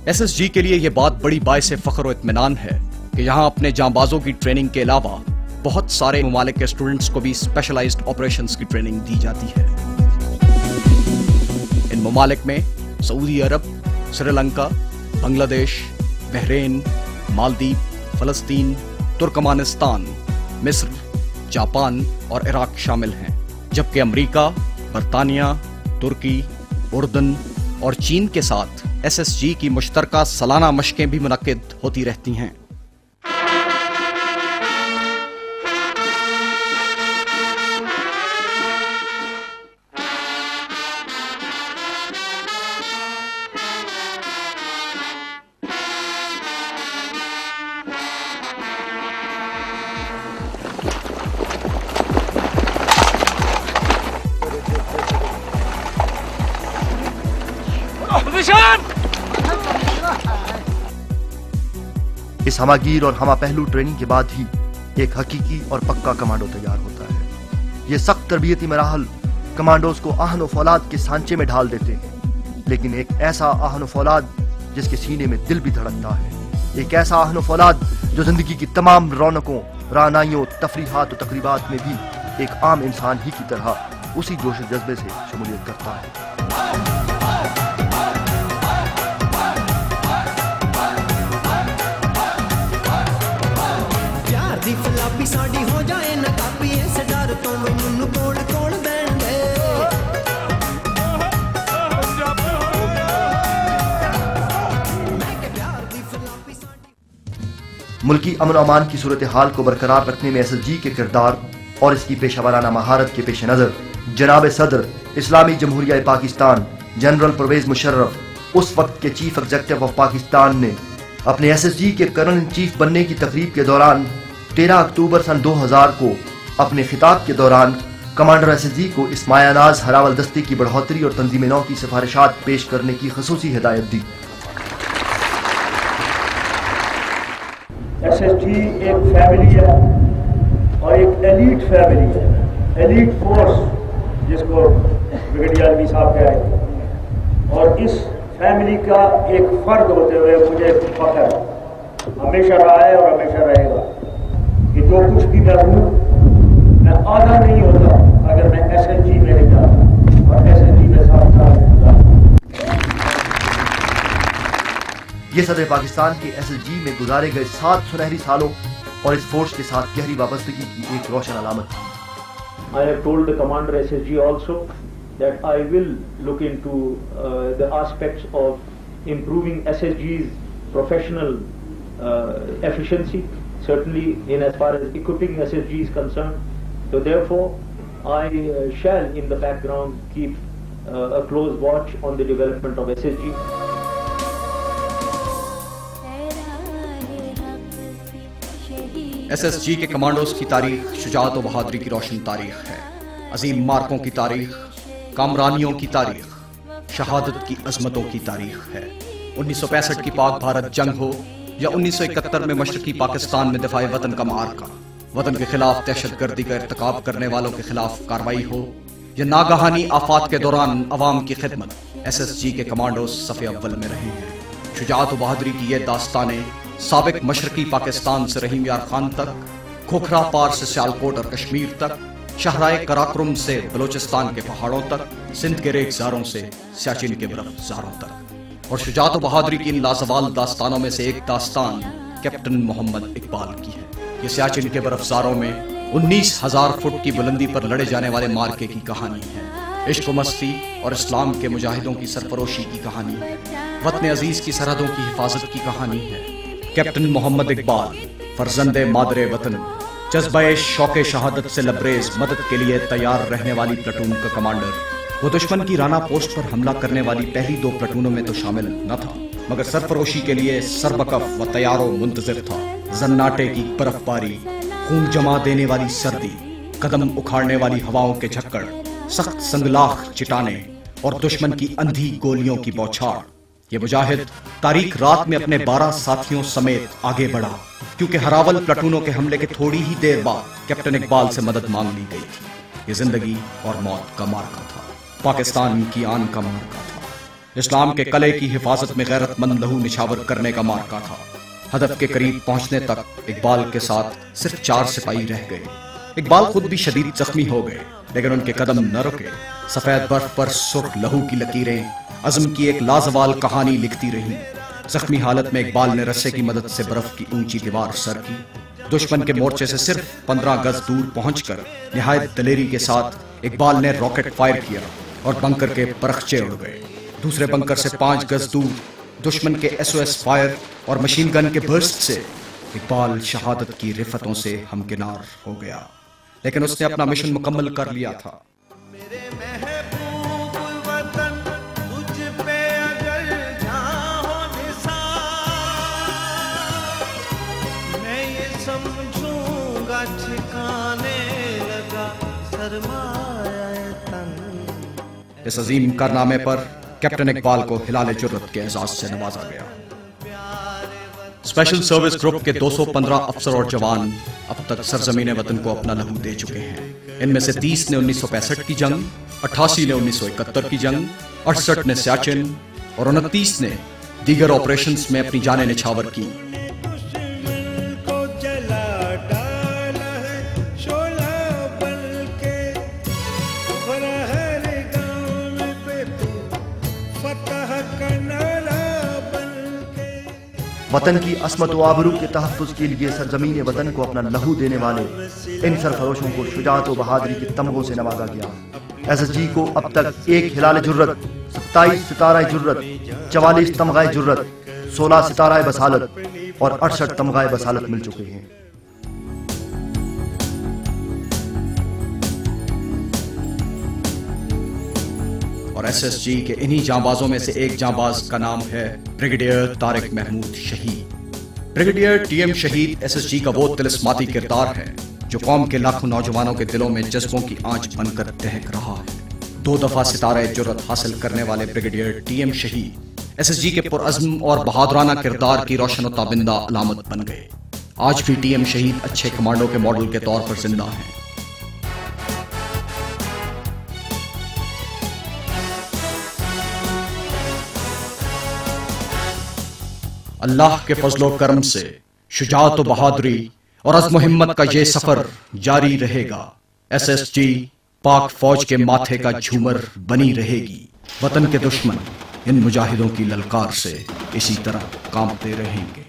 SSG के लिए यह बात बड़ी बाइस फख्र और इत्मीनान है कि यहाँ अपने जांबाजों की ट्रेनिंग के अलावा बहुत सारे ममालिक के स्टूडेंट्स को भी स्पेशलाइज्ड ऑपरेशंस की ट्रेनिंग दी जाती है। इन ममालिक में सऊदी अरब, श्रीलंका, बांग्लादेश, बहरीन, मालदीव, फलस्तीन, तुर्कमानिस्तान, मिस्र, जापान और इराक शामिल हैं, जबकि अमेरिका, बरतानिया, तुर्की, उर्दन और चीन के साथ एसएसजी की मुश्तरका सालाना मशकें भी मुनक्किद होती रहती हैं। इस हमागीर और हमा पहलू ट्रेनिंग के बाद ही एक हकीकी और पक्का कमांडो तैयार होता है। ये सख्त तरबियती मराहल कमांडोज को आहन व फौलाद के सांचे में ढाल देते हैं, लेकिन एक ऐसा आहन व फौलाद जिसके सीने में दिल भी धड़कता है, एक ऐसा आहन व फौलाद जो जिंदगी की तमाम रौनकों, रानाइयों, तफरीहात और तकरीबात में भी एक आम इंसान ही की तरह उसी जोश जज्बे से शमूलियत करता है। साड़ी हो जाए न कापी इस डर तो मैनू कोल कोल बैठ गए। मुल्की अमन अमान की सूरत हाल को बरकरार रखने में एसएसजी के किरदार और इसकी पेशावराना महारत के पेश नज़र जनाब सदर इस्लामी जमहूरिया पाकिस्तान जनरल परवेज मुशर्रफ उस वक्त के चीफ एग्जीक्यूटिव ऑफ पाकिस्तान ने अपने एसएसजी के कर्नल इन चीफ बनने की तकरीब के दौरान 13 अक्टूबर सन 2000 को अपने खिताब के दौरान कमांडर एसएसजी को इस मायानाज हरावल दस्ते की बढ़ोतरी और तंजीम नौ की सिफारिशात पेश करने की खसूसी हिदायत दी। एसएसजी एक फैमिली है और एक एलीट फैमिली है, एलीट फोर्स जिसको ब्रिगेडियर आलमी साहब कह रहे हैं, और इस फैमिली का एक फर्द होते हुए मुझे फख्र हमेशा रहा है और हमेशा रहेगा कि जो कुछ भी मैं हूँ मैं आधा नहीं होता अगर मैं एसएसजी में नहीं जाता और एसएसजी के साथ ये सदर पाकिस्तान के एसएसजी में गुजारे गए 7 सुनहरी सालों और इस फोर्स के साथ गहरी वाबस्तगी की एक रोशन अलामत थी। I have told the commander SSG also that I will look into the aspects of improving SSG's professional efficiency, certainly in as far as equipping SSG is concerned. So therefore, I shall in the background keep a close watch on the development of SSG. SSG के commandos की तारीख शुजाअत और बहादुरी की रोशन तारीख है, अजीम मार्कों की तारीख, कामरानियों की तारीख, शहादत की अजमतों की तारीख है। 1965 की पाक भारत जंग हो या 1971 में मशरकी पाकिस्तान में दिफाए वतन का मार्का, वतन के खिलाफ दहशतगर्दी का इर्तिकाब करने वालों के खिलाफ कार्रवाई हो या नागहानी आफात के दौरान अवाम की खिदमत, एसएसजी के कमांडोज सफ़े अव्वल में रहे हैं। शुजाअत और बहादुरी की ये दास्तानें साबिक मशरकी पाकिस्तान से रहीम यार खान तक, खोखरा पार से सियालकोट और कश्मीर तक, शहराए कराक्रम से बलोचिस्तान के पहाड़ों तक, सिंध के रेगिस्तानों से सियाचिन के बर्फज़ारों तक। और शुजाअत और बहादुरी की इन लाजवाल दास्तानों में से एक दास्तान कैप्टन मोहम्मद इकबाल की है। ये सियाचिन के बर्फज़ारों में 19,000 फुट की बुलंदी पर लड़े जाने वाले मार्के की कहानी है, इश्क मस्ती और इस्लाम के मुजाहिदों की सरफरोशी की कहानी है, वतन अजीज की सरहदों की हिफाजत की कहानी है। कैप्टन मोहम्मद इकबाल फर्जंदे मादरे वतन, जज्बे शौके शहादत से लबरेज मदद के लिए तैयार रहने वाली प्लाटून का कमांडर, वो दुश्मन की राना पोस्ट पर हमला करने वाली पहली 2 प्लाटूनों में तो शामिल न था, मगर सरफरोशी के लिए सरबकफ व तैयारों मुंतजिर था। जन्नाटे की बर्फबारी, खून जमा देने वाली सर्दी, कदम उखाड़ने वाली हवाओं के झक्कड़, सख्त संगलाख चिटाने और दुश्मन की अंधी गोलियों की बौछार, ये मुजाहिद तारीख रात में अपने 12 साथियों समेत आगे बढ़ा, क्योंकि हरावल प्लाटूनों के हमले के थोड़ी ही देर बाद कैप्टन इकबाल से मदद मांग ली गई थी। ये जिंदगी और मौत का मार्का था, पाकिस्तान की आन का मार्का था। इस्लाम के कले की हिफाजत में गैरतमंद लहू निछावर करने का मार्का था। हदफ के करीब पहुंचने तक इकबाल के साथ सिर्फ 4 सिपाही रह गए। इकबाल खुद भी शदीद जख्मी हो गए, लेकिन उनके कदम न रुके। सफेद बर्फ पर सुर्ख लहू की लकीरें अज़्म की एक लाजवाल कहानी लिखती रहीं। जख्मी हालत में इकबाल ने रस्से की मदद से बर्फ की ऊंची दीवार सर की। दुश्मन के मोर्चे से सिर्फ 15 गज दूर पहुंचकर निहायत दलेरी के साथ इकबाल ने रॉकेट फायर किया और बंकर के परखचे उड़ गए। दूसरे बंकर से 5 गज दूर दुश्मन के SOS फायर और मशीन गन के बर्स्ट से इकबाल शहादत की रिफतों से हमकिनार हो गया, लेकिन उसने अपना मिशन मुकम्मल कर लिया था। इस अजीम कारनामे पर कैप्टन इकबाल को हिलाल जुर्रत के एजाज से नवाजा गया। स्पेशल सर्विस ग्रुप के 215 अफसर और जवान अब तक सरजमीन वतन को अपना लहू दे चुके हैं। इनमें से 30 ने 1965 की जंग, 88 ने 1971 की जंग, 68 ने सियाचिन और 29 ने दीगर ऑपरेशंस में अपनी जानें निछावर की। वतन की अस्मत व आबरू के तहफ़्फ़ुज़ के लिए सरजमीन वतन को अपना लहू देने वाले इन सरफरोशों को शुजाअत व बहादुरी के तमगों से नवाजा गया। SSG को अब तक 1 हिलाल जुर्रत, 27 सितारा जुर्रत, 44 तमगाए जुर्रत, 16 सितारा बसालत और 68 तमगाए बसालत मिल चुके हैं। और SSG के इन्हीं जांबाजों में से एक जांबाज का नाम है ब्रिगेडियर तारिक महमूद शहीद। ब्रिगेडियर TM शहीद SSG का वो तिलिस्माती किरदार है जो कौम के लाखों नौजवानों के दिलों में जज्बों की आंच बनकर दहक रहा है। 2 दफा सितारा जुर्रत हासिल करने वाले ब्रिगेडियर TM शहीद SSG के पुरअज़्म और बहादुराना किरदार की रोशन व ताबिंदा अलामत बन गए। आज भी TM शहीद अच्छे कमांडो के मॉडल के तौर पर जिंदा हैं। अल्लाह के फजलो करम से शुजाअत व बहादुरी और अज़्म हिम्मत का ये सफर जारी रहेगा। SSG पाक फौज के माथे का झूमर बनी रहेगी। वतन के दुश्मन इन मुजाहिदों की ललकार से इसी तरह कांपते रहेंगे।